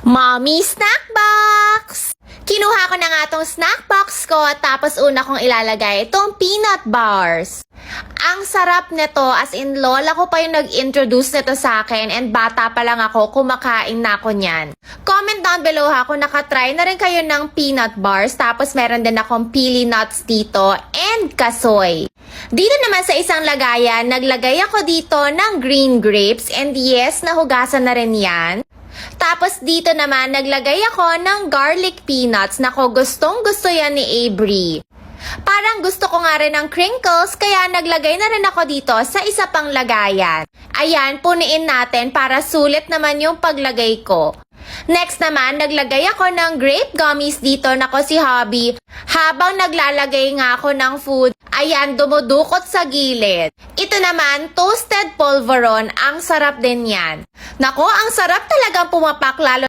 Mommy Snack Box! Kinuha ko na nga tong snack box ko tapos una kong ilalagay itong peanut bars. Ang sarap nito, as in lola ko pa yung nag-introduce nito sa akin and bata pa lang ako, kumakain na ako niyan. Comment down below ha kung nakatry na rin kayo ng peanut bars, tapos meron din akong pili nuts dito and kasoy. Dito naman sa isang lagayan, naglagay ako dito ng green grapes and yes, nahugasan na rin yan. Tapos dito naman, naglagay ako ng garlic peanuts. Nako, gustong gusto yan ni Avery. Parang gusto ko nga rin ng crinkles, kaya naglagay na rin ako dito sa isa pang lagayan. Ayan, puniin natin para sulit naman yung paglagay ko. Next naman, naglagay ako ng grape gummies dito. Nako, si Hobby, habang naglalagay nga ako ng food, ayan, dumudukot sa gilid. Ito naman, toasted polvoron. Ang sarap din yan. Nako, ang sarap talagang pumapak lalo